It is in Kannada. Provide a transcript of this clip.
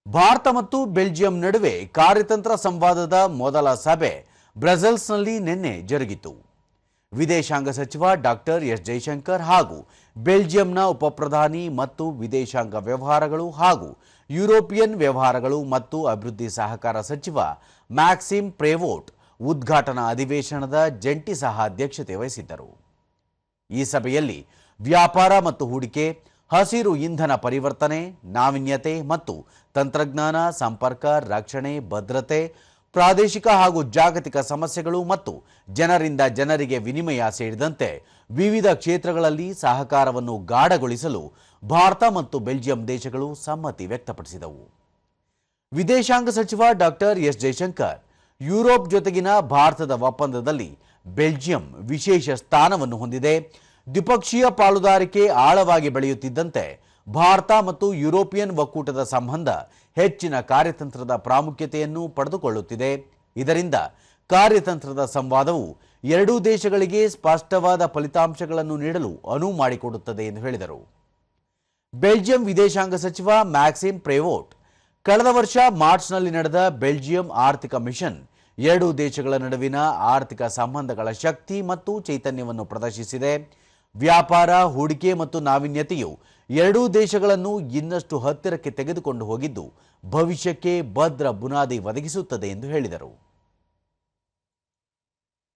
ಭಾರತ ಮತ್ತು ಬೆಲ್ಜಿಯಂ ನಡುವೆ ಕಾರ್ಯತಂತ್ರ ಸಂವಾದದ ಮೊದಲ ಸಭೆ ಬ್ರಸೆಲ್ಸ್ನಲ್ಲಿ ನಿನ್ನೆ ಜರುಗಿತು. ವಿದೇಶಾಂಗ ಸಚಿವ ಡಾಕ್ಟರ್ ಎಸ್ ಜೈಶಂಕರ್ ಹಾಗೂ ಬೆಲ್ಜಿಯಂನ ಉಪಪ್ರಧಾನಿ ಮತ್ತು ವಿದೇಶಾಂಗ ವ್ಯವಹಾರಗಳು ಹಾಗೂ ಯುರೋಪಿಯನ್ ವ್ಯವಹಾರಗಳು ಮತ್ತು ಅಭಿವೃದ್ಧಿ ಸಹಕಾರ ಸಚಿವ ಮ್ಯಾಕ್ಸಿಮ್ ಪ್ರೇವೋಟ್ ಉದ್ಘಾಟನಾ ಅಧಿವೇಶನದ ಜಂಟಿ ಸಹ ಅಧ್ಯಕ್ಷತೆ ವಹಿಸಿದ್ದರು. ಈ ಸಭೆಯಲ್ಲಿ ವ್ಯಾಪಾರ ಮತ್ತು ಹೂಡಿಕೆ, ಹಸಿರು ಇಂಧನ ಪರಿವರ್ತನೆ, ನಾವೀನ್ಯತೆ ಮತ್ತು ತಂತ್ರಜ್ಞಾನ, ಸಂಪರ್ಕ, ರಕ್ಷಣೆ, ಭದ್ರತೆ, ಪ್ರಾದೇಶಿಕ ಹಾಗೂ ಜಾಗತಿಕ ಸಮಸ್ಯೆಗಳು ಮತ್ತು ಜನರಿಂದ ಜನರಿಗೆ ವಿನಿಮಯ ಸೇರಿದಂತೆ ವಿವಿಧ ಕ್ಷೇತ್ರಗಳಲ್ಲಿ ಸಹಕಾರವನ್ನು ಗಾಢಗೊಳಿಸಲು ಭಾರತ ಮತ್ತು ಬೆಲ್ಜಿಯಂ ದೇಶಗಳು ಸಮ್ಮತಿ ವ್ಯಕ್ತಪಡಿಸಿದವು. ವಿದೇಶಾಂಗ ಸಚಿವ ಡಾಕ್ಟರ್ ಎಸ್ ಜೈಶಂಕರ್ ಯುರೋಪ್ ಜೊತೆಗಿನ ಭಾರತದ ಒಪ್ಪಂದದಲ್ಲಿ ಬೆಲ್ಜಿಯಂ ವಿಶೇಷ ಸ್ಥಾನವನ್ನು ಹೊಂದಿದೆ. ದ್ವಿಪಕ್ಷೀಯ ಪಾಲುದಾರಿಕೆ ಆಳವಾಗಿ ಬೆಳೆಯುತ್ತಿದ್ದಂತೆ ಭಾರತ ಮತ್ತು ಯುರೋಪಿಯನ್ ಒಕ್ಕೂಟದ ಸಂಬಂಧ ಹೆಚ್ಚಿನ ಕಾರ್ಯತಂತ್ರದ ಪ್ರಾಮುಖ್ಯತೆಯನ್ನು ಪಡೆದುಕೊಳ್ಳುತ್ತಿದೆ. ಇದರಿಂದ ಕಾರ್ಯತಂತ್ರದ ಸಂವಾದವು ಎರಡೂ ದೇಶಗಳಿಗೆ ಸ್ಪಷ್ಟವಾದ ಫಲಿತಾಂಶಗಳನ್ನು ನೀಡಲು ಅನುವು ಮಾಡಿಕೊಡುತ್ತದೆ ಎಂದು ಹೇಳಿದರು. ಬೆಲ್ಜಿಯಂ ವಿದೇಶಾಂಗ ಸಚಿವ ಮ್ಯಾಕ್ಸಿಮ್ ಪ್ರೇವೋಟ್ ಕಳೆದ ವರ್ಷ ಮಾರ್ಚ್ನಲ್ಲಿ ನಡೆದ ಬೆಲ್ಜಿಯಂ ಆರ್ಥಿಕ ಮಿಷನ್ ಎರಡೂ ದೇಶಗಳ ನಡುವಿನ ಆರ್ಥಿಕ ಸಂಬಂಧಗಳ ಶಕ್ತಿ ಮತ್ತು ಚೈತನ್ಯವನ್ನು ಪ್ರದರ್ಶಿಸಿದೆ. ವ್ಯಾಪಾರ, ಹೂಡಿಕೆ ಮತ್ತು ನಾವೀನ್ಯತೆಯು ಎರಡೂ ದೇಶಗಳನ್ನು ಇನ್ನಷ್ಟು ಹತ್ತಿರಕ್ಕೆ ತೆಗೆದುಕೊಂಡು ಹೋಗಿದ್ದು ಭವಿಷ್ಯಕ್ಕೆ ಭದ್ರ ಬುನಾದಿ ಒದಗಿಸುತ್ತದೆ ಎಂದು ಹೇಳಿದರು.